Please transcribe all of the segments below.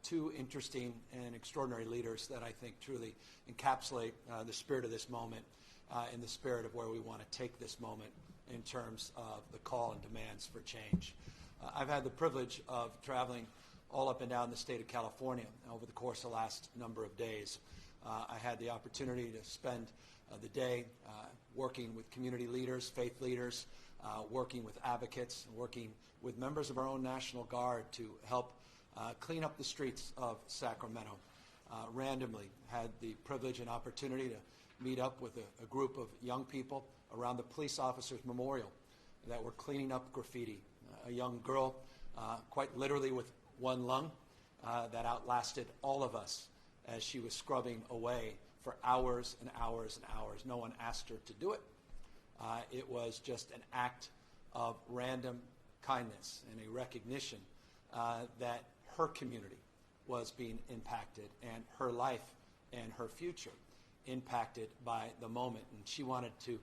two interesting and extraordinary leaders that I think truly encapsulate the spirit of this moment and the spirit of where we want to take this moment in terms of the call and demands for change. I've had the privilege of traveling all up and down the state of California over the course of the last number of days. I had the opportunity to spend the day working with community leaders, faith leaders, working with advocates, working with members of our own National Guard to help clean up the streets of Sacramento. Randomly had the privilege and opportunity to meet up with a group of young people around the police officers' memorial that were cleaning up graffiti. A young girl, quite literally with one lung, that outlasted all of us as she was scrubbing away for hours and hours and hours. No one asked her to do it. It was just an act of random kindness and a recognition that her community was being impacted and her life and her future impacted by the moment. And she wanted to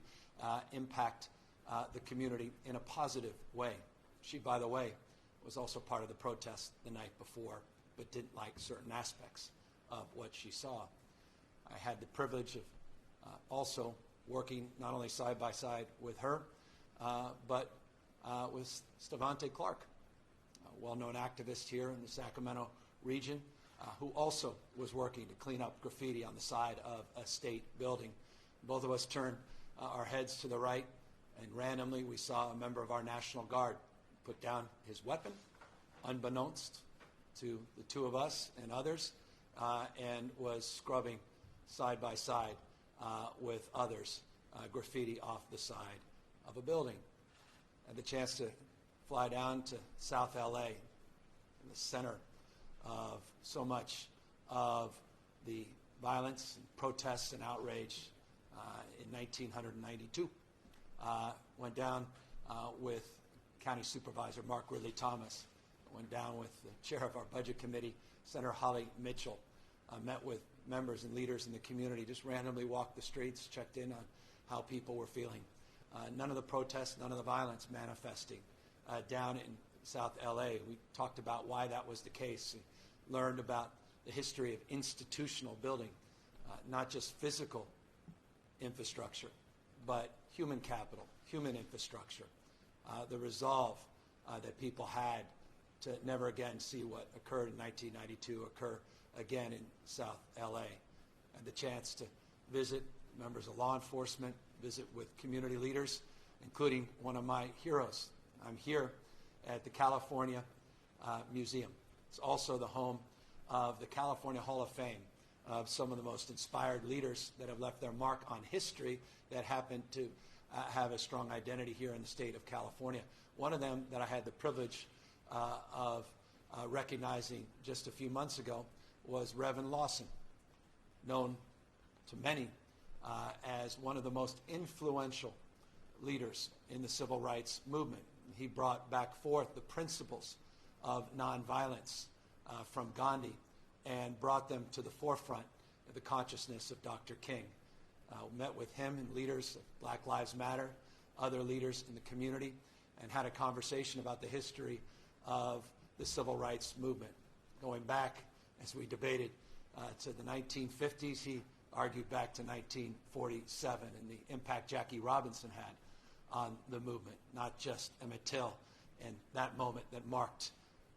impact the community in a positive way. She, by the way, was also part of the protest the night before, but didn't like certain aspects of what she saw. I had the privilege of also working not only side by side with her, but with Stevante Clark, a well-known activist here in the Sacramento region, who also was working to clean up graffiti on the side of a state building. Both of us turned our heads to the right, and randomly we saw a member of our National Guard put down his weapon, unbeknownst to the two of us and others, and was scrubbing side by side with others graffiti off the side of a building. I had the chance to fly down to South LA, in the center of so much of the violence and protests and outrage in 1992. Went down with County Supervisor Mark Ridley Thomas. Went down with the chair of our budget committee, Senator Holly Mitchell. Met with members and leaders in the community, just randomly walked the streets, checked in on how people were feeling. None of the protests, none of the violence manifesting down in South LA. We talked about why that was the case. We learned about the history of institutional building, not just physical infrastructure, but human capital, human infrastructure. The resolve that people had to never again see what occurred in 1992 occur again in South LA. I had the chance to visit members of law enforcement, visit with community leaders, including one of my heroes. I'm here at the California Museum. It's also the home of the California Hall of Fame of some of the most inspired leaders that have left their mark on history that happen to have a strong identity here in the state of California. One of them that I had the privilege of recognizing just a few months ago was Reverend Lawson, known to many as one of the most influential leaders in the civil rights movement. He brought back forth the principles of nonviolence from Gandhi and brought them to the forefront of the consciousness of Dr. King. Met with him and leaders of Black Lives Matter, other leaders in the community, and had a conversation about the history of the civil rights movement. Going back, as we debated, to the 1950s, he argued back to 1947 and the impact Jackie Robinson had on the movement, not just Emmett Till and that moment that marked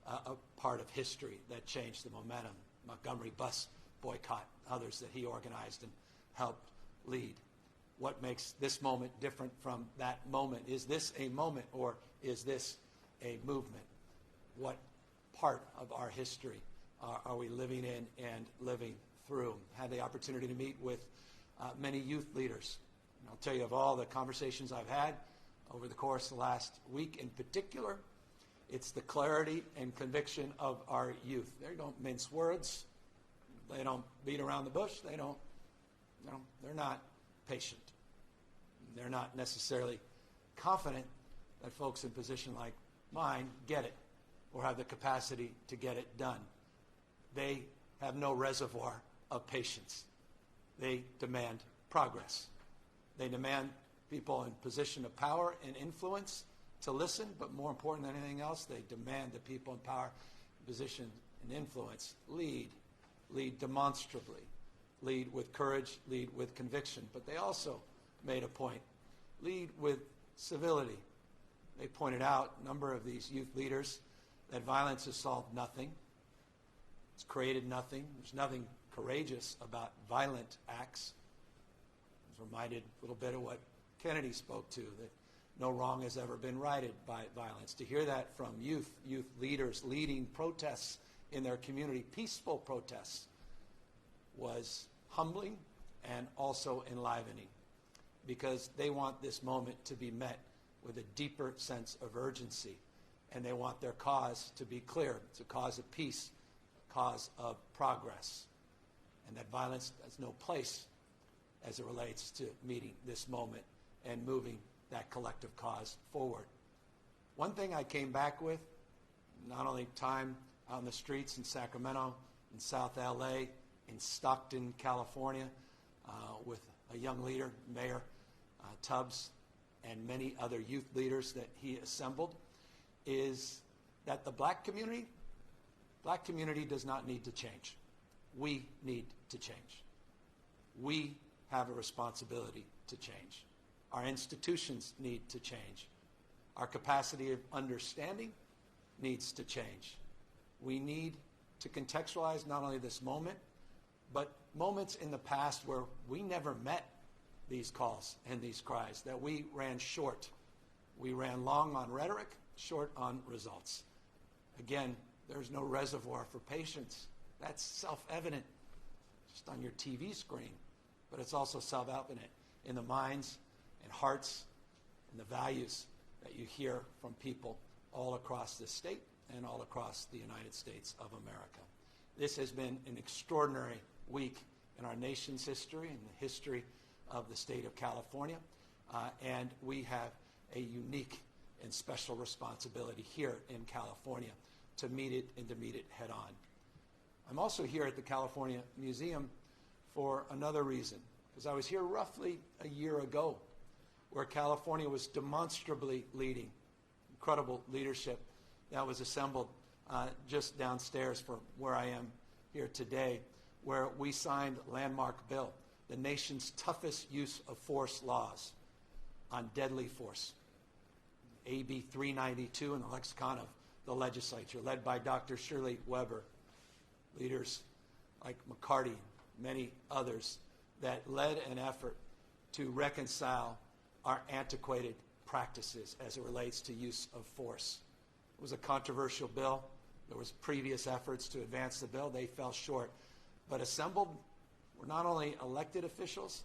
a part of history that changed the momentum. Montgomery bus boycott, others that he organized and helped lead. What makes this moment different from that moment? Is this a moment or is this a movement? What part of our history are we living in and living through? Had the opportunity to meet with many youth leaders. And I'll tell you, of all the conversations I've had over the course of the last week in particular, it's the clarity and conviction of our youth. They don't mince words. They don't beat around the bush. They're not patient. They're not necessarily confident that folks in position like mine get it or have the capacity to get it done. They have no reservoir of patience. They demand progress. They demand people in position of power and influence to listen, but more important than anything else, they demand the people in power, position, and influence, lead demonstrably, lead with courage, lead with conviction. But they also made a point, lead with civility. They pointed out, a number of these youth leaders, that violence has solved nothing. It's created nothing. There's nothing courageous about violent acts. I was reminded a little bit of what Kennedy spoke to, that no wrong has ever been righted by violence. To hear that from youth leaders leading protests in their community, peaceful protests, was humbling and also enlivening, because they want this moment to be met with a deeper sense of urgency, and they want their cause to be clear. It's a cause of peace, a cause of progress, and that violence has no place as it relates to meeting this moment and moving that collective cause forward. One thing I came back with, not only time on the streets in Sacramento, in South LA, in Stockton, California, with a young leader, Mayor Tubbs, and many other youth leaders that he assembled, is that the black community does not need to change. We need to change. We have a responsibility to change. Our institutions need to change. Our capacity of understanding needs to change. We need to contextualize not only this moment, but moments in the past where we never met these calls and these cries, that we ran short. We ran long on rhetoric, short on results. Again, there's no reservoir for patience. That's self-evident just on your TV screen, but it's also self-evident in the minds and hearts and the values that you hear from people all across this state and all across the United States of America. This has been an extraordinary week in our nation's history and the history of the state of California, and we have a unique and special responsibility here in California to meet it and to meet it head on. I'm also here at the California Museum for another reason, because I was here roughly a year ago, where California was demonstrably leading. Incredible leadership that was assembled just downstairs from where I am here today, where we signed a landmark bill, the nation's toughest use of force laws on deadly force. AB 392 in the lexicon of the legislature, led by Dr. Shirley Weber. Leaders like McCarty, many others, that led an effort to reconcile our antiquated practices as it relates to use of force. It was a controversial bill. There was previous efforts to advance the bill. They fell short. But assembled were not only elected officials,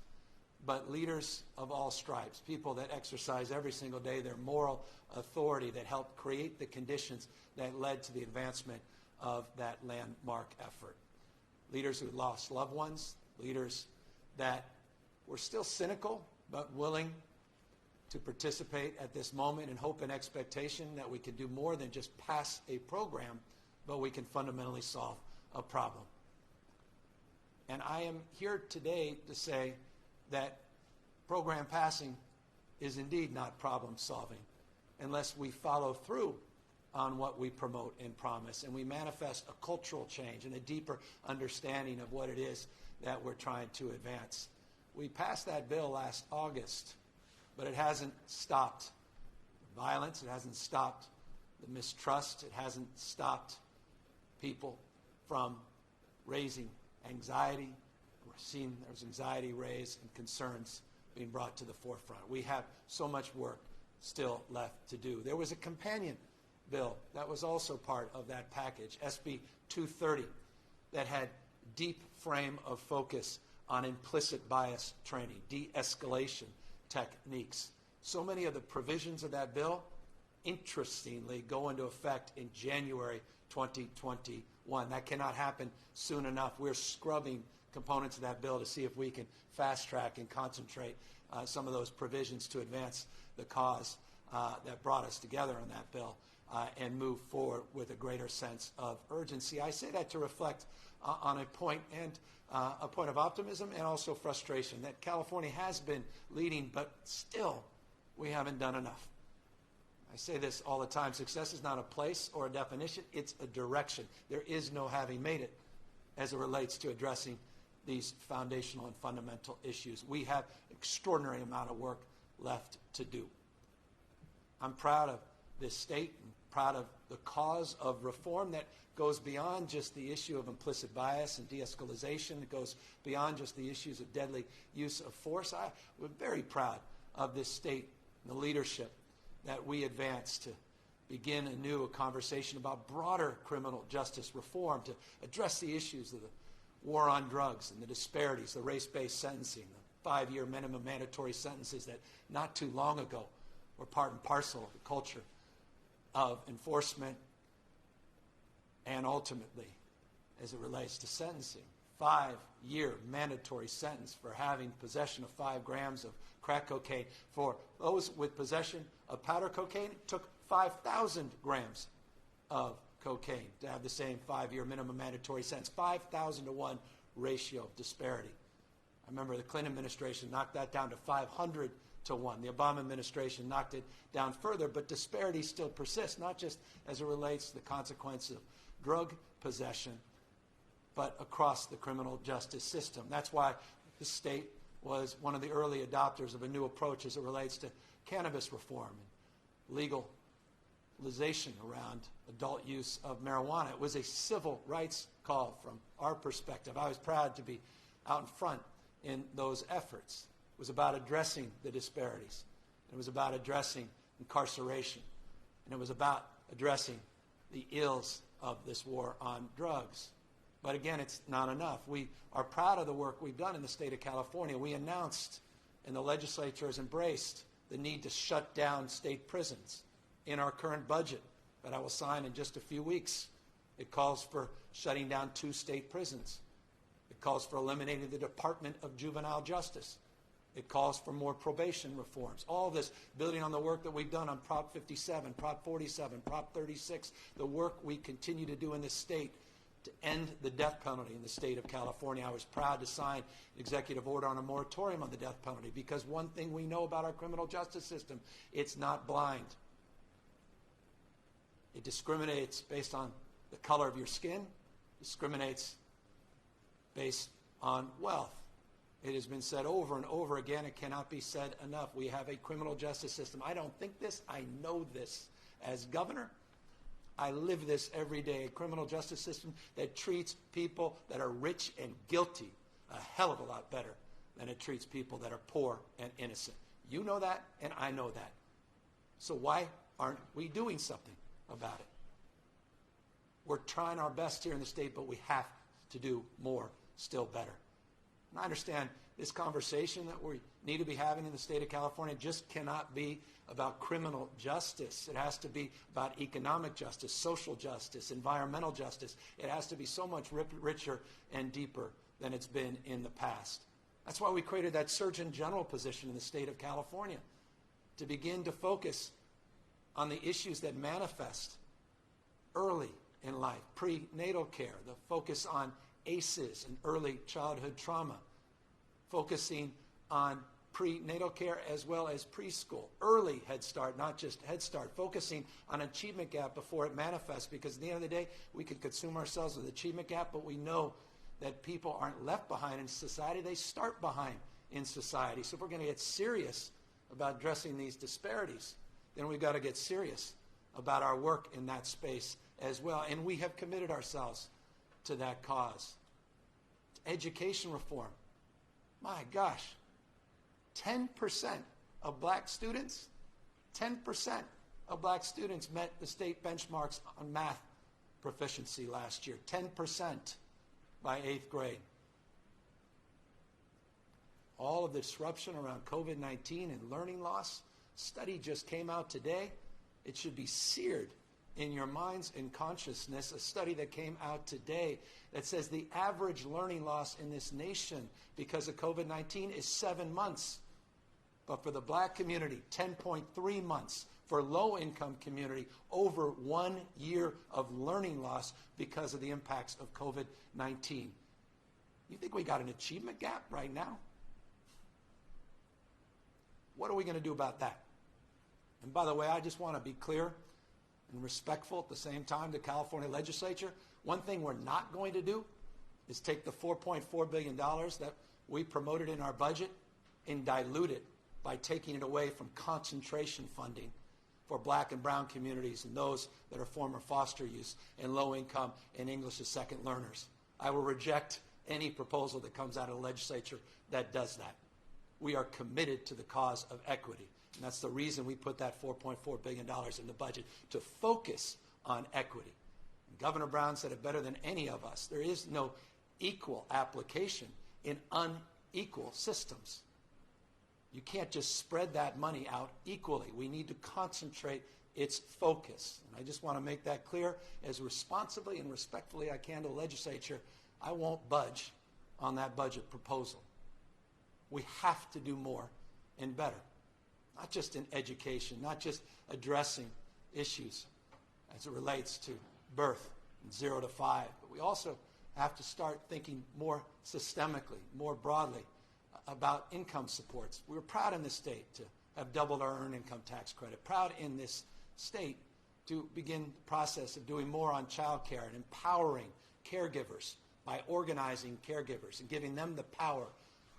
but leaders of all stripes, people that exercise every single day their moral authority, that helped create the conditions that led to the advancement of that landmark effort. Leaders who lost loved ones, leaders that were still cynical but willing to participate at this moment in hope and expectation that we can do more than just pass a program, but we can fundamentally solve a problem. And I am here today to say that program passing is indeed not problem solving unless we follow through on what we promote and promise, and we manifest a cultural change and a deeper understanding of what it is that we're trying to advance. We passed that bill last August, but it hasn't stopped violence, it hasn't stopped the mistrust, it hasn't stopped people from raising anxiety. We're seeing there's anxiety raised and concerns being brought to the forefront. We have so much work still left to do. There was a companion bill that was also part of that package, SB 230, that had deep frame of focus on implicit bias training, de-escalation techniques. So many of the provisions of that bill, interestingly, go into effect in January 2021. That cannot happen soon enough. We're scrubbing components of that bill to see if we can fast track and concentrate some of those provisions to advance the cause that brought us together on that bill and move forward with a greater sense of urgency. I say that to reflect on a point of optimism and also frustration that California has been leading, but still we haven't done enough. I say this all the time. Success is not a place or a definition. It's a direction. There is no having made it as it relates to addressing these foundational and fundamental issues. We have extraordinary amount of work left to do. I'm proud of this state and proud of the cause of reform that goes beyond just the issue of implicit bias and de-escalation. It goes beyond just the issues of deadly use of force. We're very proud of this state and the leadership that we advanced to begin anew a conversation about broader criminal justice reform, to address the issues of the war on drugs and the disparities, the race-based sentencing, the 5-year minimum mandatory sentences that not too long ago were part and parcel of the culture of enforcement, and ultimately, as it relates to sentencing, 5-year mandatory sentence for having possession of 5 grams of crack cocaine. For those with possession of powder cocaine, it took 5,000 grams of cocaine to have the same 5-year minimum mandatory sentence. 5,000 to 1 ratio of disparity. I remember the Clinton administration knocked that down to 500 to 1. The Obama administration knocked it down further, but disparities still persist, not just as it relates to the consequences of drug possession, but across the criminal justice system. That's why the state was one of the early adopters of a new approach as it relates to cannabis reform and legalization around adult use of marijuana. It was a civil rights call from our perspective. I was proud to be out in front in those efforts. It was about addressing the disparities. It was about addressing incarceration. And it was about addressing the ills of this war on drugs. But again, it's not enough. We are proud of the work we've done in the state of California. We announced, and the legislature has embraced, the need to shut down state prisons in our current budget that I will sign in just a few weeks. It calls for shutting down 2 state prisons. It calls for eliminating the Department of Juvenile Justice. It calls for more probation reforms. All this building on the work that we've done on Prop 57, Prop 47, Prop 36, the work we continue to do in this state to end the death penalty in the state of California. I was proud to sign an executive order on a moratorium on the death penalty because one thing we know about our criminal justice system, it's not blind. It discriminates based on the color of your skin, discriminates based on wealth. It has been said over and over again. It cannot be said enough. We have a criminal justice system. I don't think this. I know this. As governor, I live this every day. A criminal justice system that treats people that are rich and guilty a hell of a lot better than it treats people that are poor and innocent. You know that, and I know that. So why aren't we doing something about it? We're trying our best here in the state, but we have to do more, still better. And I understand this conversation that we need to be having in the state of California just cannot be about criminal justice. It has to be about economic justice, social justice, environmental justice. It has to be so much richer and deeper than it's been in the past. That's why we created that Surgeon General position in the state of California, to begin to focus on the issues that manifest early in life, prenatal care, the focus on ACEs and early childhood trauma, focusing on prenatal care as well as preschool, early Head Start, not just Head Start, focusing on achievement gap before it manifests, because at the end of the day, we could consume ourselves with achievement gap, but we know that people aren't left behind in society, they start behind in society. So if we're going to get serious about addressing these disparities, then we've got to get serious about our work in that space as well. And we have committed ourselves to that cause. Education reform. My gosh, 10% of black students, 10% of black students met the state benchmarks on math proficiency last year. 10% by 8th grade. All of the disruption around COVID-19 and learning loss, study just came out today. It should be seared in your minds and consciousness, a study that came out today that says the average learning loss in this nation because of COVID-19 is 7 months. But for the black community, 10.3 months. For low-income community, over 1 year of learning loss because of the impacts of COVID-19. You think we got an achievement gap right now? What are we going to do about that? And by the way, I just want to be clear and respectful at the same time to the California legislature. One thing we're not going to do is take the $4.4 billion that we promoted in our budget and dilute it by taking it away from concentration funding for black and brown communities and those that are former foster youth and low income and English as second learners. I will reject any proposal that comes out of the legislature that does that. We are committed to the cause of equity. And that's the reason we put that $4.4 billion in the budget, to focus on equity. And Governor Brown said it better than any of us. There is no equal application in unequal systems. You can't just spread that money out equally. We need to concentrate its focus. And I just want to make that clear as responsibly and respectfully I can to the legislature. I won't budge on that budget proposal. We have to do more and better, not just in education, not just addressing issues as it relates to birth and 0 to 5, but we also have to start thinking more systemically, more broadly about income supports. We were proud in this state to have doubled our earned income tax credit, proud in this state to begin the process of doing more on child care and empowering caregivers by organizing caregivers and giving them the power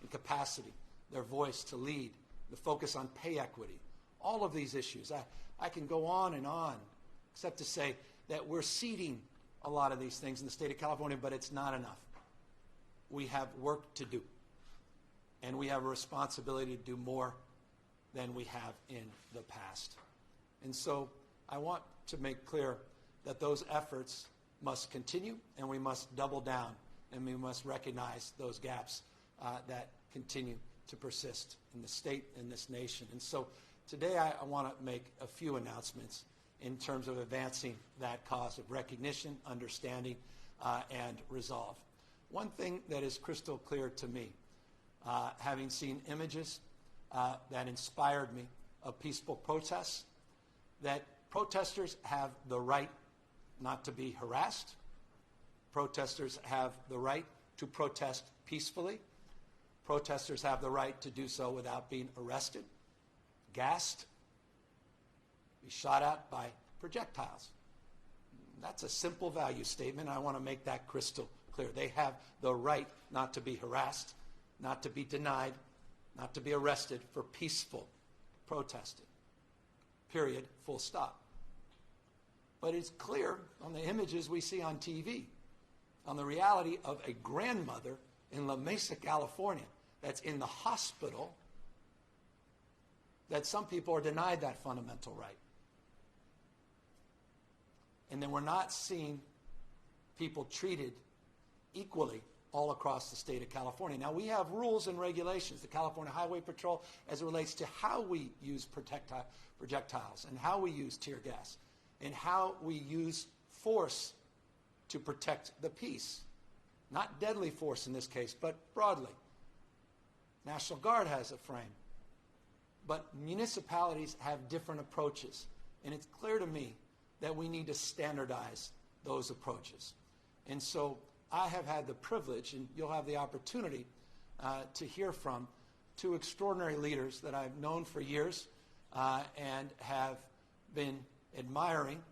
and capacity, their voice to lead, the focus on pay equity. All of these issues. I can go on, except to say that we're seeding a lot of these things in the state of California, but it's not enough. We have work to do, and we have a responsibility to do more than we have in the past. And so I want to make clear that those efforts must continue, and we must double down, and we must recognize those gaps that continue to persist in the state and this nation. And so today I want to make a few announcements in terms of advancing that cause of recognition, understanding, and resolve. One thing that is crystal clear to me, having seen images that inspired me of peaceful protests, that protesters have the right not to be harassed. Protesters have the right to protest peacefully. Protesters have the right to do so without being arrested, gassed, be shot at by projectiles. That's a simple value statement. I want to make that crystal clear. They have the right not to be harassed, not to be denied, not to be arrested for peaceful protesting. Period. Full stop. But it's clear on the images we see on TV, on the reality of a grandmother in La Mesa, California, that's in the hospital, that some people are denied that fundamental right. And then we're not seeing people treated equally all across the state of California. Now, we have rules and regulations, the California Highway Patrol, as it relates to how we use projectiles and how we use tear gas and how we use force to protect the peace. Not deadly force in this case, but broadly. National Guard has a frame. But municipalities have different approaches. And it's clear to me that we need to standardize those approaches. And so I have had the privilege, and you'll have the opportunity to hear from two extraordinary leaders that I've known for years and have been admiring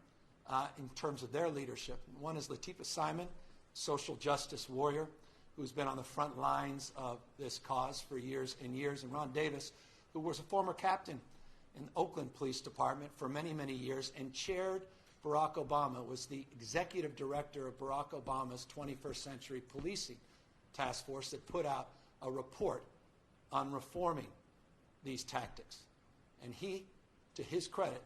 in terms of their leadership. One is Lateefah Simon, social justice warrior, who's been on the front lines of this cause for years and years, and Ron Davis, who was a former captain in the Oakland Police Department for many, many years and chaired Barack Obama, was the executive director of Barack Obama's 21st Century Policing Task Force that put out a report on reforming these tactics. And he, to his credit,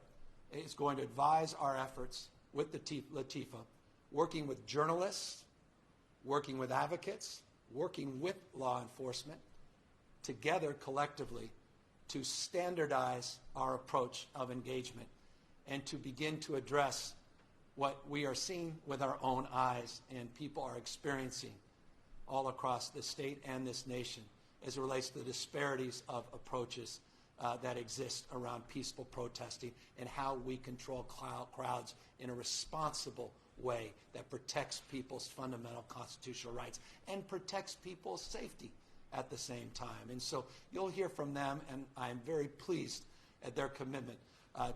is going to advise our efforts with Lateefah, working with journalists, working with advocates, working with law enforcement, together collectively to standardize our approach of engagement and to begin to address what we are seeing with our own eyes and people are experiencing all across the state and this nation as it relates to the disparities of approaches that exist around peaceful protesting and how we control crowds in a responsible way that protects people's fundamental constitutional rights and protects people's safety at the same time. And so you'll hear from them, and I'm very pleased at their commitment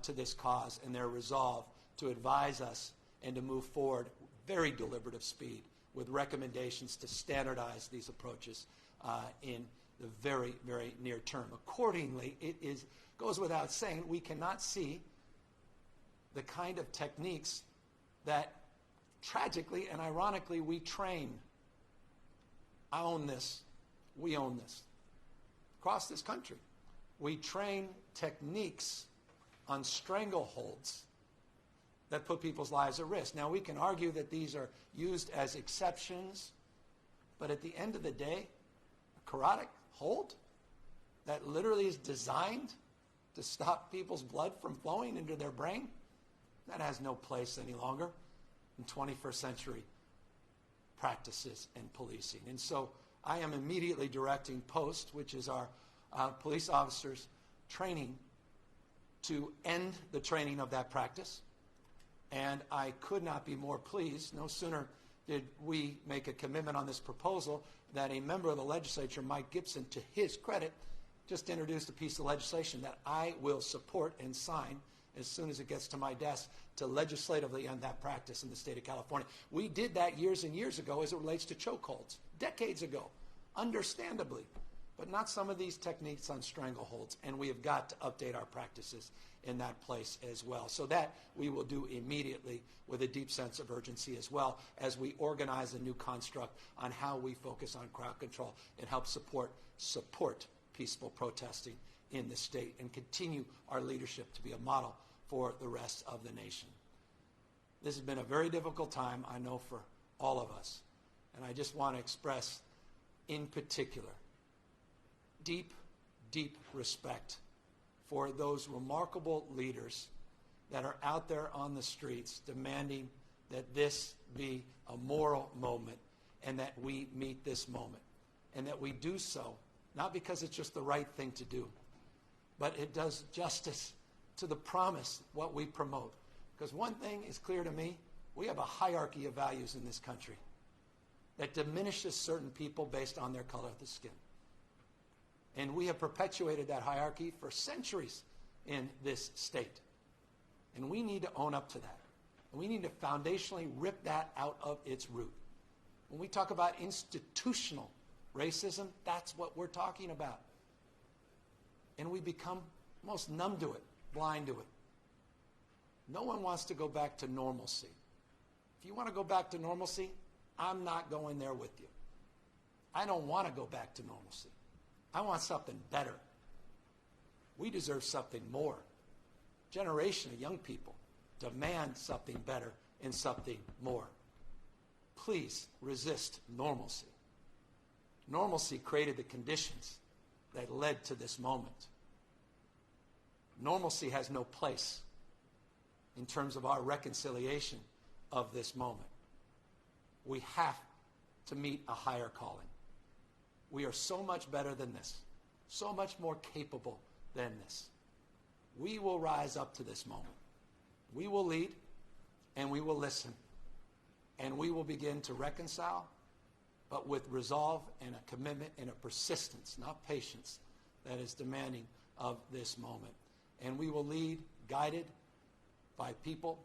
to this cause and their resolve to advise us and to move forward very deliberative speed with recommendations to standardize these approaches in the very, very near term. Accordingly, goes without saying, we cannot see the kind of techniques that tragically and ironically we train. I own this. We own this. Across this country, we train techniques on strangleholds that put people's lives at risk. Now, we can argue that these are used as exceptions, but at the end of the day, a carotid hold that literally is designed to stop people's blood from flowing into their brain, that has no place any longer in 21st century practices and policing. And so I am immediately directing POST, which is our police officers training, to end the training of that practice. And I could not be more pleased. No sooner did we make a commitment on this proposal that a member of the legislature, Mike Gibson, to his credit, just introduced a piece of legislation that I will support and sign as soon as it gets to my desk to legislatively end that practice in the state of California. We did that years and years ago as it relates to chokeholds, decades ago, understandably, but not some of these techniques on strangleholds, and we have got to update our practices in that place as well. So that we will do immediately with a deep sense of urgency as well as we organize a new construct on how we focus on crowd control and help support peaceful protesting in the state and continue our leadership to be a model for the rest of the nation. This has been a very difficult time, I know, for all of us. And I just want to express, in particular, deep, deep respect for those remarkable leaders that are out there on the streets demanding that this be a moral moment and that we meet this moment. And that we do so, not because it's just the right thing to do, but it does justice to the promise, what we promote. Because one thing is clear to me, we have a hierarchy of values in this country that diminishes certain people based on their color of the skin. And we have perpetuated that hierarchy for centuries in this state. And we need to own up to that. And we need to foundationally rip that out of its root. When we talk about institutional racism, that's what we're talking about. And we become almost numb to it, blind to it. No one wants to go back to normalcy. If you want to go back to normalcy, I'm not going there with you. I don't want to go back to normalcy. I want something better. We deserve something more. Generation of young people demand something better and something more. Please resist normalcy. Normalcy created the conditions that led to this moment. Normalcy has no place in terms of our reconciliation of this moment. We have to meet a higher calling. We are so much better than this, so much more capable than this. We will rise up to this moment. We will lead, and we will listen, and we will begin to reconcile, but with resolve and a commitment and a persistence, not patience, that is demanding of this moment. And we will lead, guided by people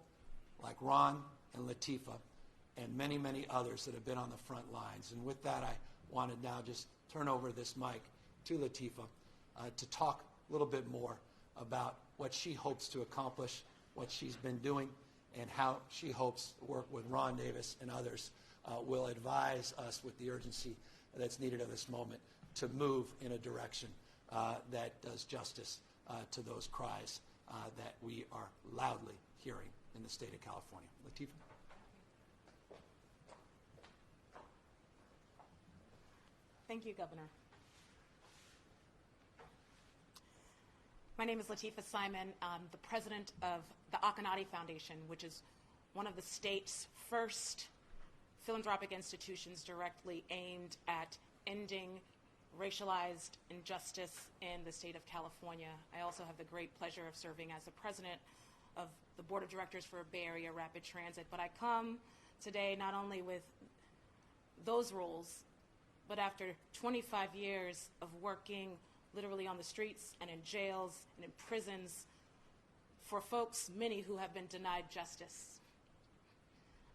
like Ron and Latifah and many, many others that have been on the front lines. And with that, I want to now just turn over this mic to Latifah to talk a little bit more about what she hopes to accomplish, what she's been doing, and how she hopes to work with Ron Davis and others will advise us with the urgency that's needed at this moment to move in a direction that does justice to those cries that we are loudly hearing in the state of California. Latifah? Thank you, Governor. My name is Latifah Simon. I'm the president of the Akanati Foundation, which is one of the state's first philanthropic institutions directly aimed at ending racialized injustice in the state of California. I also have the great pleasure of serving as the president of the board of directors for Bay Area Rapid Transit. But I come today not only with those roles, but after 25 years of working literally on the streets and in jails and in prisons for folks, many who have been denied justice.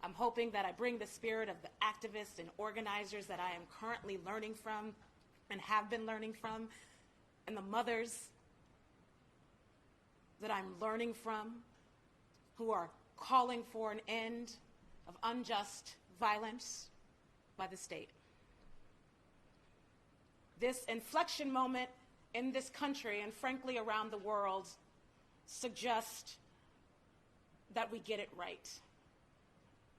I'm hoping that I bring the spirit of the activists and organizers that I am currently learning from and have been learning from, and the mothers that I'm learning from who are calling for an end of unjust violence by the state. This inflection moment in this country and frankly around the world suggests that we get it right,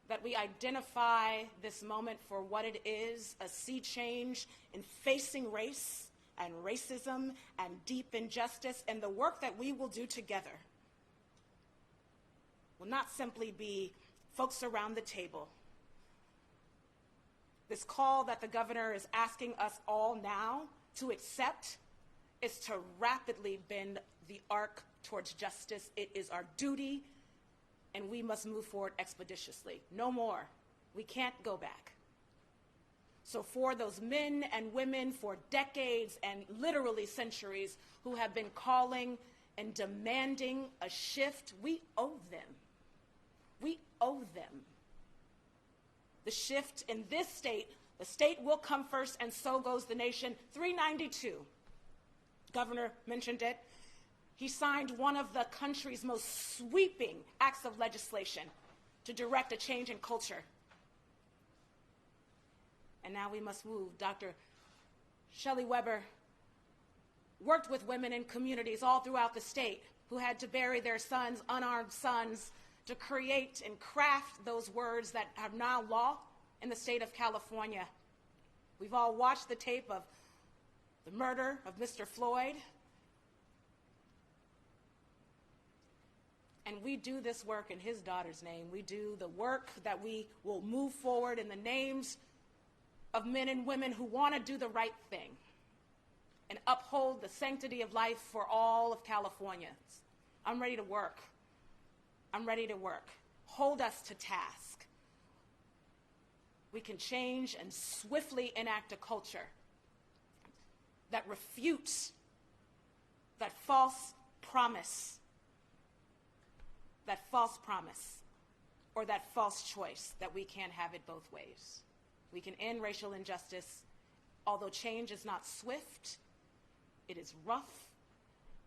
that we identify this moment for what it is, a sea change in facing race and racism and deep injustice, and the work that we will do together will not simply be folks around the table. This call that the governor is asking us all now to accept is to rapidly bend the arc towards justice. It is our duty, and we must move forward expeditiously. No more. We can't go back. So for those men and women for decades and literally centuries who have been calling and demanding a shift, we owe them. We owe them. The shift in this state, the state will come first, and so goes the nation. 392, Governor mentioned it. He signed one of the country's most sweeping acts of legislation to direct a change in culture. And now we must move. Dr. Shelley Weber worked with women in communities all throughout the state who had to bury their sons, unarmed sons, to create and craft those words that are now law in the state of California. We've all watched the tape of the murder of Mr. Floyd. And we do this work in his daughter's name. We do the work that we will move forward in the names of men and women who want to do the right thing and uphold the sanctity of life for all of Californians. I'm ready to work. I'm ready to work. Hold us to task. We can change and swiftly enact a culture that refutes that false promise, or that false choice that we can't have it both ways. We can end racial injustice. Although change is not swift, it is rough,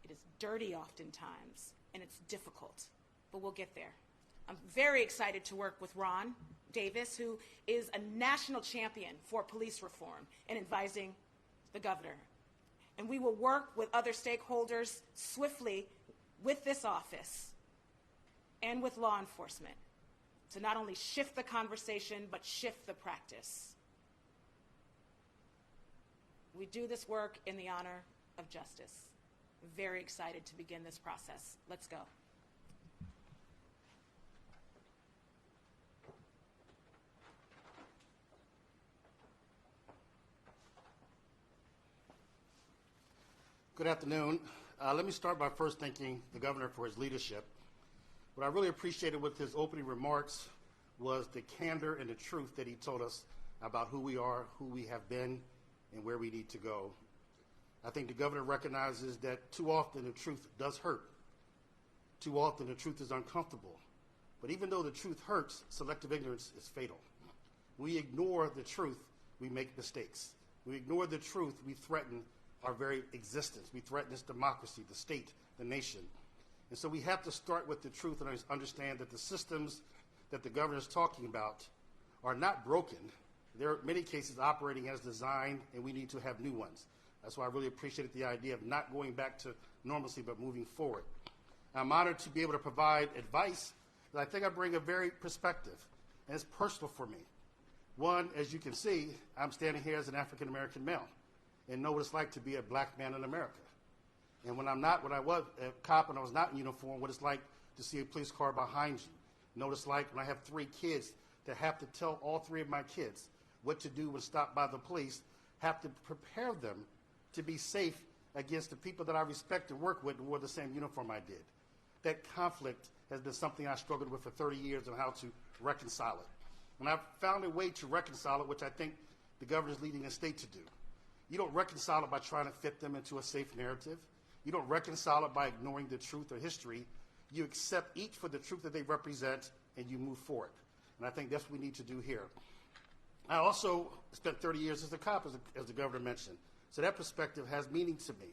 it is dirty oftentimes, and it's difficult. But we'll get there. I'm very excited to work with Ron Davis, who is a national champion for police reform and advising the governor. And we will work with other stakeholders swiftly with this office and with law enforcement to not only shift the conversation, but shift the practice. We do this work in the honor of justice. I'm very excited to begin this process. Let's go. Good afternoon. Let me start by first thanking the governor for his leadership. What I really appreciated with his opening remarks was the candor and the truth that he told us about who we are, who we have been, and where we need to go. I think the governor recognizes that too often the truth does hurt. Too often the truth is uncomfortable. But even though the truth hurts, selective ignorance is fatal. We ignore the truth, we make mistakes. We ignore the truth, we threaten our very existence. We threaten this democracy, the state, the nation. And so we have to start with the truth and understand that the systems that the governor is talking about are not broken. They're in many cases operating as designed, and we need to have new ones. That's why I really appreciated the idea of not going back to normalcy, but moving forward. I'm honored to be able to provide advice that I think I bring a very perspective, and it's personal for me. One, as you can see, I'm standing here as an African-American male and know what it's like to be a black man in America. And when I was a cop and I was not in uniform, what it's like to see a police car behind you. Know what it's like when I have 3 kids to have to tell all 3 of my kids what to do when stopped by the police, have to prepare them to be safe against the people that I respect and work with and wore the same uniform I did. That conflict has been something I struggled with for 30 years on how to reconcile it. And I've found a way to reconcile it, which I think the governor is leading the state to do. You don't reconcile it by trying to fit them into a safe narrative. You don't reconcile it by ignoring the truth or history. You accept each for the truth that they represent, and you move forward. And I think that's what we need to do here. I also spent 30 years as a cop, as the governor mentioned. So that perspective has meaning to me.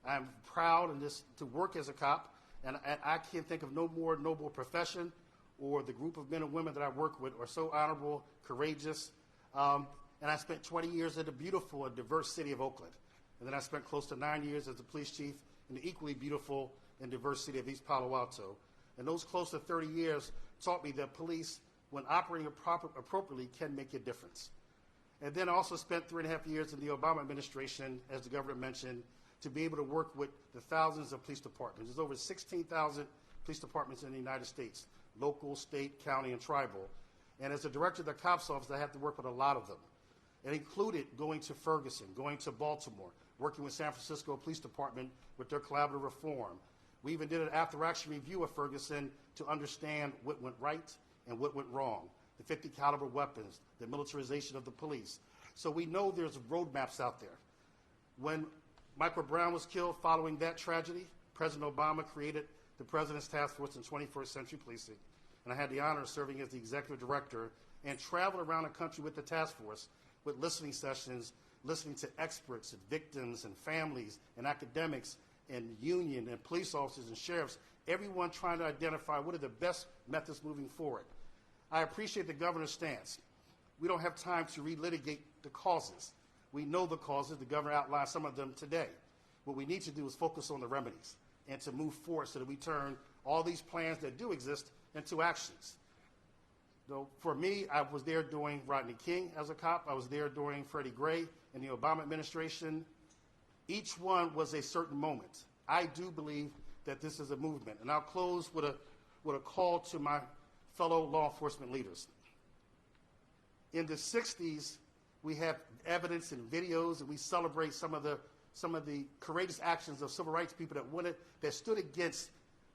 I'm proud to work as a cop, and I can't think of no more noble profession or the group of men and women that I work with are so honorable, courageous. And I spent 20 years in the beautiful and diverse city of Oakland. And then I spent close to 9 years as the police chief in the equally beautiful and diverse city of East Palo Alto. And those close to 30 years taught me that police, when operating appropriately, can make a difference. And then I also spent 3.5 years in the Obama administration, as the governor mentioned, to be able to work with the thousands of police departments. There's over 16,000 police departments in the United States, local, state, county, and tribal. And as the director of the COPS office, I had to work with a lot of them. It included going to Ferguson, going to Baltimore, working with San Francisco Police Department with their collaborative reform. We even did an after-action review of Ferguson to understand what went right and what went wrong, the 50 caliber weapons, the militarization of the police. So we know there's roadmaps out there. When Michael Brown was killed following that tragedy, President Obama created the President's Task Force in 21st Century Policing, and I had the honor of serving as the executive director and traveled around the country with the task force with listening sessions, listening to experts and victims and families and academics and union and police officers and sheriffs, everyone trying to identify what are the best methods moving forward. I appreciate the governor's stance. We don't have time to relitigate the causes. We know the causes. The governor outlined some of them today. What we need to do is focus on the remedies and to move forward so that we turn all these plans that do exist into actions. So for me, I was there during Rodney King as a cop. I was there during Freddie Gray in the Obama administration. Each one was a certain moment. I do believe that this is a movement. And I'll close with a call to my fellow law enforcement leaders. In the 60s, we have evidence and videos, and we celebrate some of the courageous actions of civil rights people that stood against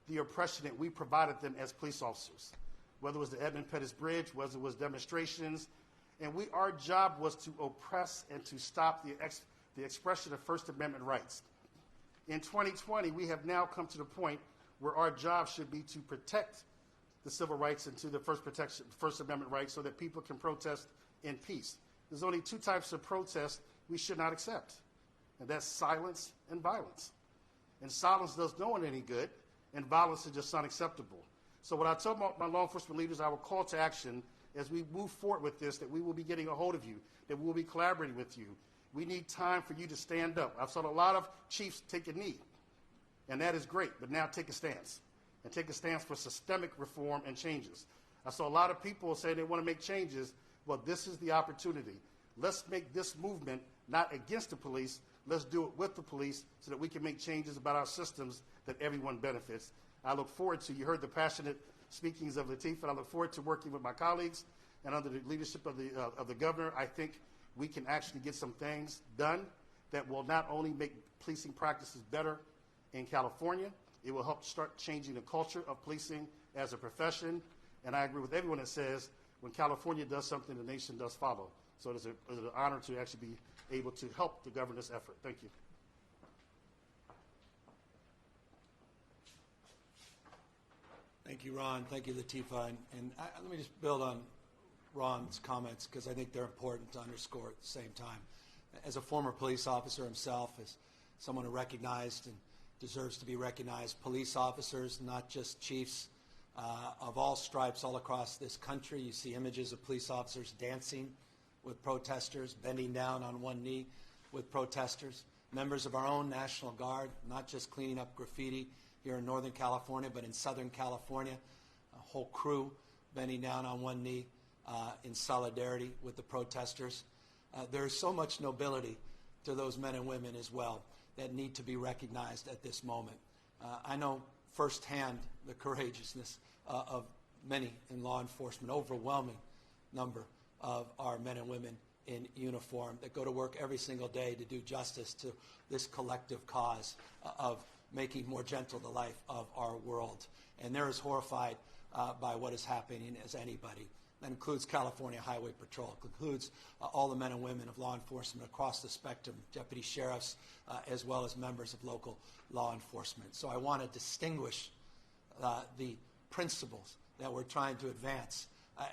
the oppression that we provided them as police officers, whether it was the Edmund Pettus Bridge, whether it was demonstrations. And our job was to oppress and to stop the expression of First Amendment rights. In 2020, we have now come to the point where our job should be to protect the civil rights and to the First Amendment rights so that people can protest in peace. There's only two types of protest we should not accept, and that's silence and violence. And silence does no one any good, and violence is just unacceptable. So what I tell my law enforcement leaders, I will call to action as we move forward with this, that we will be getting a hold of you, that we will be collaborating with you. We need time for you to stand up. I've seen a lot of chiefs take a knee, and that is great, but now take a stance, and take a stance for systemic reform and changes. I saw a lot of people say they want to make changes. Well, this is the opportunity. Let's make this movement not against the police. Let's do it with the police so that we can make changes about our systems that everyone benefits. I look forward to, you heard the passionate speakings of Lateef, and I look forward to working with my colleagues and under the leadership of the governor. I think we can actually get some things done that will not only make policing practices better in California, it will help start changing the culture of policing as a profession. And I agree with everyone that says when California does something, the nation does follow. So it is an honor to actually be able to help the governor's effort. Thank you. Thank you, Ron. Thank you, Lateefa. And let me just build on Ron's comments because I think they're important to underscore at the same time. As a former police officer himself, as someone who recognized and deserves to be recognized, police officers, not just chiefs, of all stripes all across this country. You see images of police officers dancing with protesters, bending down on one knee with protesters. Members of our own National Guard, not just cleaning up graffiti here in Northern California, but in Southern California, a whole crew bending down on one knee in solidarity with the protesters. There is so much nobility to those men and women as well that need to be recognized at this moment. I know firsthand the courageousness of many in law enforcement, overwhelming number of our men and women in uniform that go to work every single day to do justice to this collective cause of making more gentle the life of our world. And they're as horrified by what is happening as anybody. That includes California Highway Patrol. It includes all the men and women of law enforcement across the spectrum, deputy sheriffs, as well as members of local law enforcement. So I want to distinguish the principles that we're trying to advance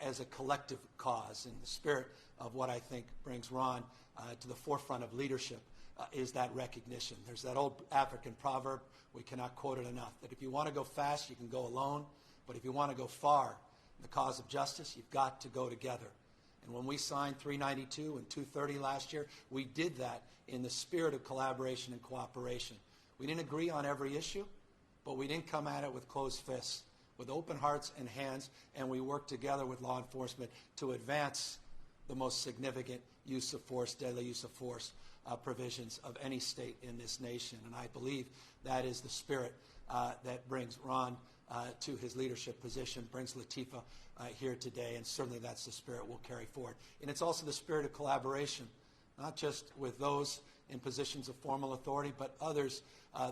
as a collective cause. In the spirit of what I think brings Ron to the forefront of leadership is that recognition. There's that old African proverb, we cannot quote it enough, that if you want to go fast, you can go alone, but if you want to go far in the cause of justice, you've got to go together. And when we signed 392 and 230 last year, we did that in the spirit of collaboration and cooperation. We didn't agree on every issue, but we didn't come at it with closed fists, with open hearts and hands, and we worked together with law enforcement to advance the most significant use of force, deadly use of force provisions of any state in this nation. And I believe that is the spirit that brings Ron to his leadership position, brings Lateefah here today, and certainly that's the spirit we'll carry forward. And it's also the spirit of collaboration, not just with those in positions of formal authority, but others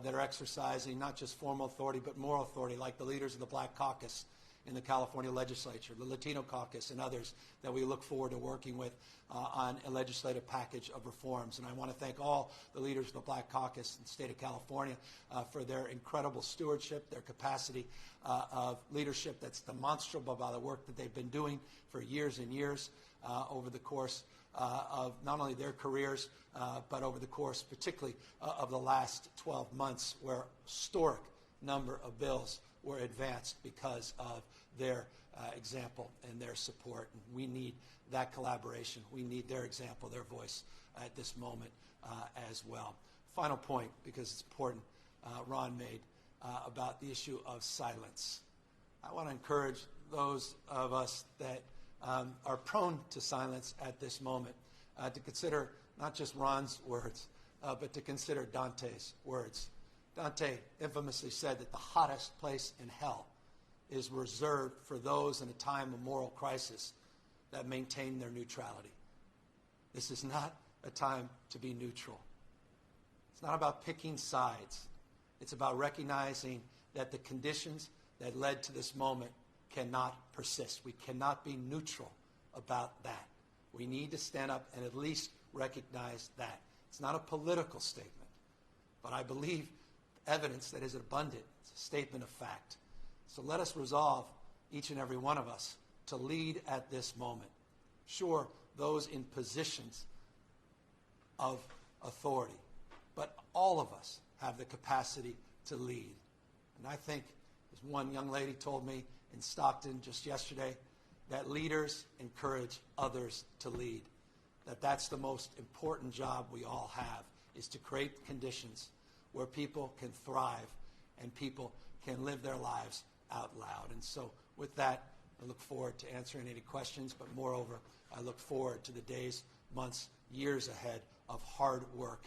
that are exercising not just formal authority, but moral authority, like the leaders of the Black Caucus in the California legislature, the Latino Caucus, and others that we look forward to working with on a legislative package of reforms. And I want to thank all the leaders of the Black Caucus in the state of California for their incredible stewardship, their capacity of leadership that's demonstrable by the work that they've been doing for years and years over the course of not only their careers, but over the course particularly of the last 12 months, where historic number of bills were advanced because of their example and their support. And we need that collaboration. We need their example, their voice at this moment as well. Final point, because it's important, Ron made about the issue of silence. I want to encourage those of us that are prone to silence at this moment to consider not just Ron's words, but to consider Dante's words. Dante infamously said that the hottest place in hell is reserved for those in a time of moral crisis that maintain their neutrality. This is not a time to be neutral. It's not about picking sides. It's about recognizing that the conditions that led to this moment cannot persist. We cannot be neutral about that. We need to stand up and at least recognize that. It's not a political statement, but I believe evidence that is abundant. It's a statement of fact. So let us resolve, each and every one of us, to lead at this moment. Sure, those in positions of authority, but all of us have the capacity to lead. And I think, as one young lady told me in Stockton just yesterday, that leaders encourage others to lead. That's the most important job we all have, is to create conditions where people can thrive and people can live their lives out loud. And so with that, I look forward to answering any questions, but moreover, I look forward to the days, months, years ahead of hard work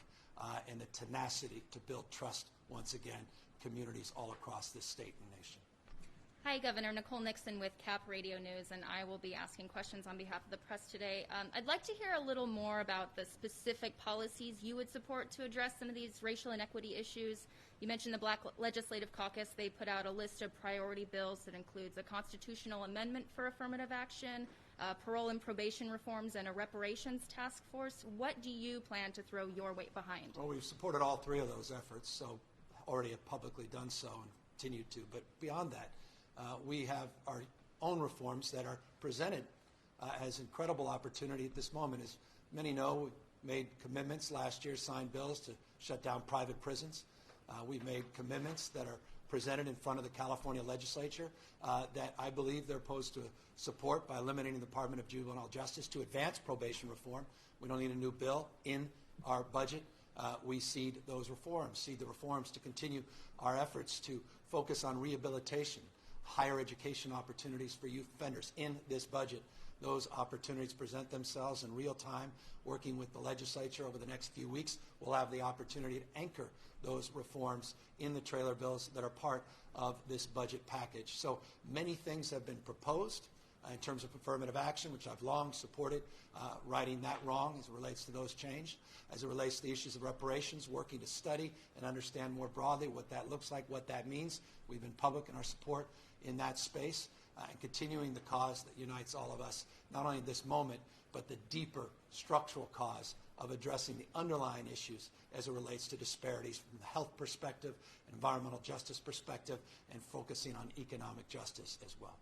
and the tenacity to build trust once again, communities all across this state and nation. Hi, Governor. Nicole Nixon with CAP Radio News, and I will be asking questions on behalf of the press today. I'd like to hear a little more about the specific policies you would support to address some of these racial inequity issues. You mentioned the Black Legislative Caucus. They put out a list of priority bills that includes a constitutional amendment for affirmative action, parole and probation reforms, and a reparations task force. What do you plan to throw your weight behind? Well, we've supported all three of those efforts, so already have publicly done so and continue to. But beyond that, we have our own reforms that are presented as incredible opportunity at this moment. As many know, we made commitments last year, signed bills to shut down private prisons. We've made commitments that are presented in front of the California legislature that I believe they're opposed to support by eliminating the Department of Juvenile Justice to advance probation reform. We don't need a new bill in our budget. We seed those reforms, seed the reforms to continue our efforts to focus on rehabilitation, higher education opportunities for youth offenders in this budget. Those opportunities present themselves in real time. Working with the legislature over the next few weeks, we'll have the opportunity to anchor those reforms in the trailer bills that are part of this budget package. So many things have been proposed in terms of affirmative action, which I've long supported, righting that wrong as it relates to those changed. As it relates to the issues of reparations, working to study and understand more broadly what that looks like, what that means. We've been public in our support in that space and continuing the cause that unites all of us, not only in this moment, but the deeper structural cause of addressing the underlying issues as it relates to disparities from the health perspective, environmental justice perspective, and focusing on economic justice as well.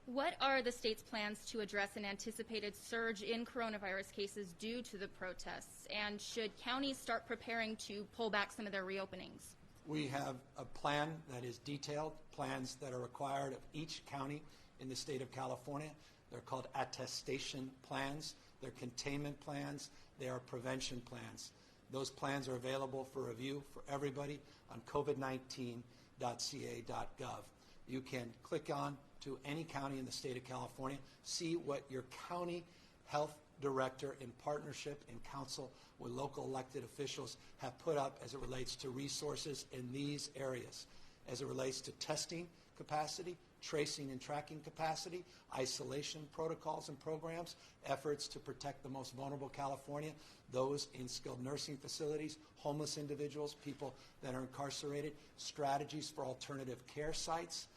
What are the state's plans to address an anticipated surge in coronavirus cases due to the protests? And should counties start preparing to pull back some of their reopenings? We have a plan that is detailed, plans that are required of each county in the state of California. They're called attestation plans. They're containment plans. They are prevention plans. Those plans are available for review for everybody on covid19.ca.gov. You can click on to any county in the state of California, see what your county health director in partnership and council with local elected officials have put up as it relates to resources in these areas, as it relates to testing capacity, tracing and tracking capacity, isolation protocols and programs, efforts to protect the most vulnerable California, those in skilled nursing facilities, homeless individuals, people that are incarcerated, strategies for alternative care sites,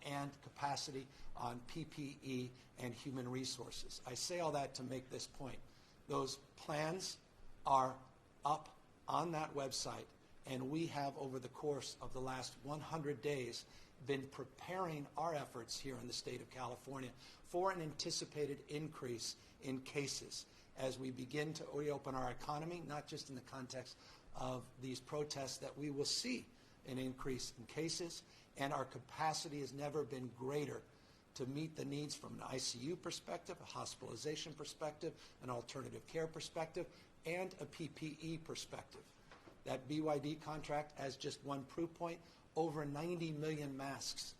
and capacity on PPE and human resources. I say all that to make this point. Those plans are up on that website, and we have, over the course of the last 100 days, been preparing our efforts here in the state of California for an anticipated increase in cases as we begin to reopen our economy, not just in the context of these protests, that we will see an increase in cases, and our capacity has never been greater to meet the needs from an ICU perspective, a hospitalization perspective, an alternative care perspective, and a PPE perspective. That BYD contract, as just one proof point, over 90 million masks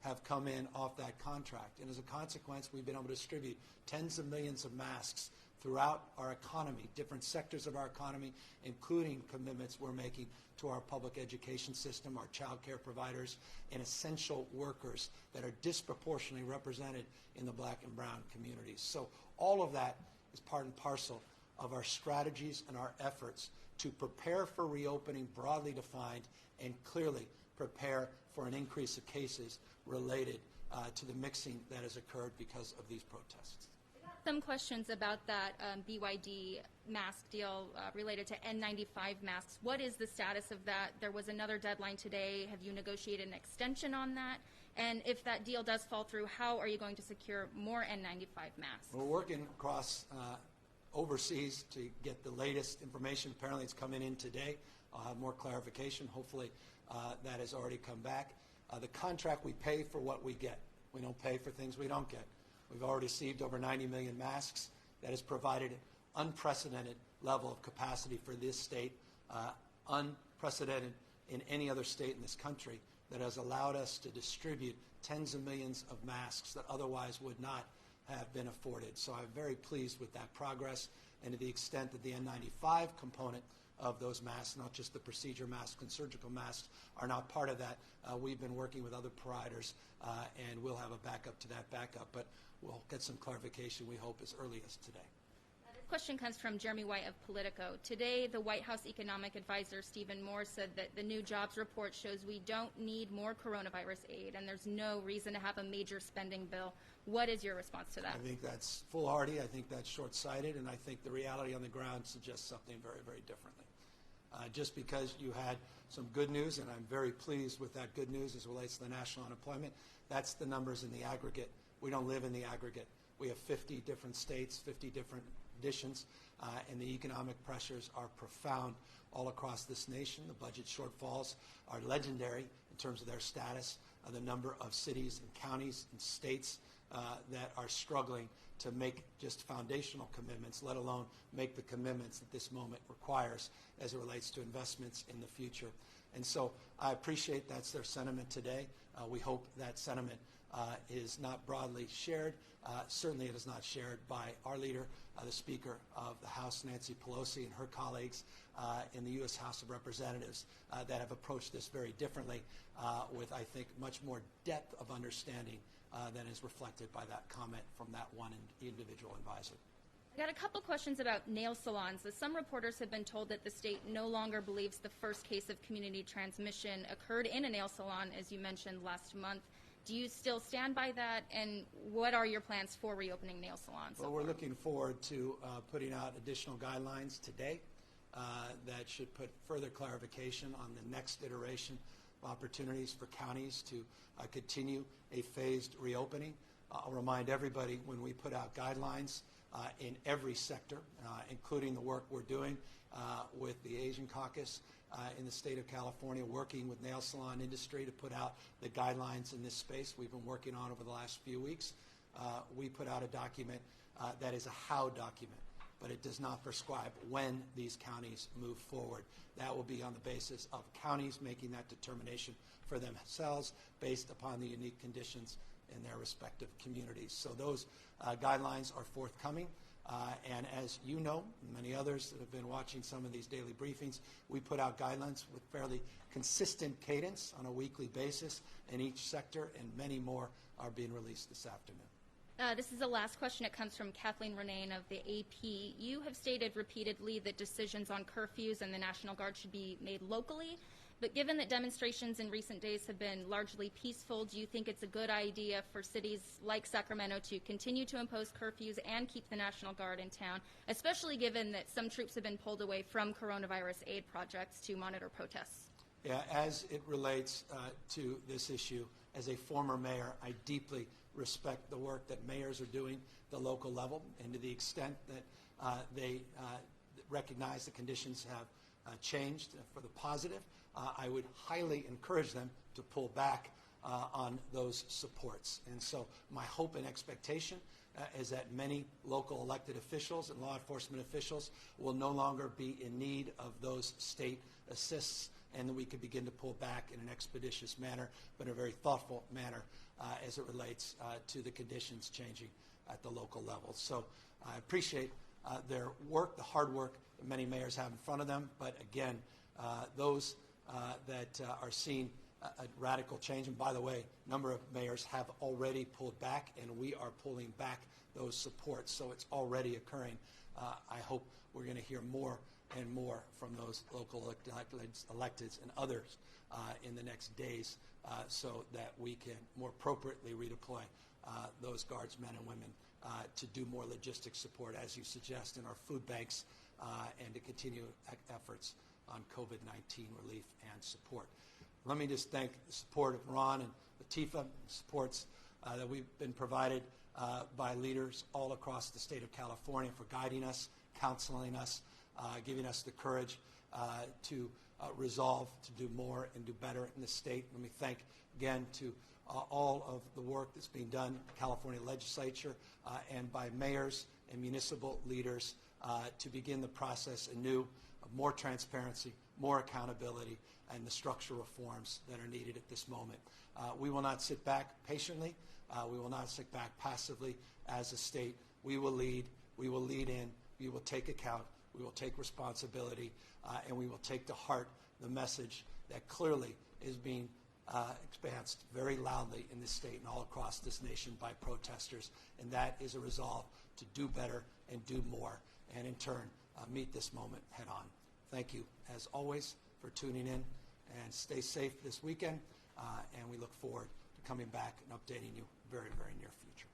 have come in off that contract. And as a consequence, we've been able to distribute tens of millions of masks throughout our economy, different sectors of our economy, including commitments we're making to our public education system, our child care providers, and essential workers that are disproportionately represented in the black and brown communities. So all of that is part and parcel of our strategies and our efforts to prepare for reopening broadly defined and clearly prepare for an increase of cases related to the mixing that has occurred because of these protests. Some questions about that BYD mask deal related to N95 masks. What is the status of that? There was another deadline today. Have you negotiated an extension on that? And if that deal does fall through, how are you going to secure more N95 masks? We're working across overseas to get the latest information. Apparently it's coming in today. I'll have more clarification. Hopefully that has already come back. The contract, we pay for what we get. We don't pay for things we don't get. We've already received over 90 million masks. That has provided an unprecedented level of capacity for this state, unprecedented in any other state in this country, that has allowed us to distribute tens of millions of masks that otherwise would not have been afforded. So I'm very pleased with that progress, and to the extent that the N95 component of those masks, not just the procedure masks and surgical masks, are not part of that. We've been working with other providers, and we'll have a backup to that backup. But we'll get some clarification, we hope, as early as today. This question comes from Jeremy White of Politico. Today, the White House economic advisor, Stephen Moore, said that the new jobs report shows we don't need more coronavirus aid, and there's no reason to have a major spending bill. What is your response to that? I think that's foolhardy. I think that's short-sighted, and I think the reality on the ground suggests something very, very differently. Just because you had some good news, and I'm very pleased with that good news as it relates to the national unemployment, that's the numbers in the aggregate. We don't live in the aggregate. We have 50 different states, 50 different editions, and the economic pressures are profound all across this nation. The budget shortfalls are legendary in terms of their status, the number of cities and counties and states that are struggling to make just foundational commitments, let alone make the commitments that this moment requires as it relates to investments in the future. And so I appreciate that's their sentiment today. We hope that sentiment is not broadly shared. Certainly it is not shared by our leader, the Speaker of the House, Nancy Pelosi, and her colleagues in the U.S. House of Representatives that have approached this very differently with, I think, much more depth of understanding than is reflected by that comment from that one individual advisor. I got a couple questions about nail salons. Some reporters have been told that the state no longer believes the first case of community transmission occurred in a nail salon, as you mentioned, last month. Do you still stand by that? And what are your plans for reopening nail salons? Well, we're looking forward to putting out additional guidelines today that should put further clarification on the next iteration of opportunities for counties to continue a phased reopening. I'll remind everybody, when we put out guidelines in every sector, including the work we're doing with the Asian Caucus in the state of California, working with nail salon industry to put out the guidelines in this space we've been working on over the last few weeks. We put out a document that is a how document, but it does not prescribe when these counties move forward. That will be on the basis of counties making that determination for themselves based upon the unique conditions in their respective communities. So those guidelines are forthcoming. And as you know, many others that have been watching some of these daily briefings, we put out guidelines with fairly consistent cadence on a weekly basis in each sector, and many more are being released this afternoon. This is the last question. It comes from Kathleen Renane of the AP. You have stated repeatedly that decisions on curfews and the National Guard should be made locally. But given that demonstrations in recent days have been largely peaceful, do you think it's a good idea for cities like Sacramento to continue to impose curfews and keep the National Guard in town, especially given that some troops have been pulled away from coronavirus aid projects to monitor protests? Yeah, as it relates to this issue, as a former mayor, I deeply respect the work that mayors are doing at the local level, and to the extent that they recognize the conditions have changed for the positive, I would highly encourage them to pull back on those supports. And so my hope and expectation is that many local elected officials and law enforcement officials will no longer be in need of those state assists, and that we could begin to pull back in an expeditious manner, but in a very thoughtful manner as it relates to the conditions changing at the local level. So I appreciate their work, the hard work that many mayors have in front of them, but again, those that are seeing a radical change, and by the way, a number of mayors have already pulled back, and we are pulling back those supports, so it's already occurring. I hope we're going to hear more and more from those local electeds and others in the next days so that we can more appropriately redeploy those guardsmen and women to do more logistic support, as you suggest, in our food banks and to continue efforts on COVID-19 relief and support. Let me just thank the support of Ron and Lateefah, supports that we've been provided by leaders all across the state of California for guiding us, counseling us, giving us the courage to resolve to do more and do better in the state. Let me thank again to all of the work that's being done in the California legislature and by mayors and municipal leaders to begin the process anew of more transparency, more accountability, and the structural reforms that are needed at this moment. We will not sit back patiently. We will not sit back passively as a state. We will lead. We will lead in. We will take account. We will take responsibility, and we will take to heart the message that clearly is being expansed very loudly in this state and all across this nation by protesters, and that is a resolve to do better and do more, and in turn meet this moment head on. Thank you, as always, for tuning in, and stay safe this weekend, and we look forward to coming back and updating you very, very near future.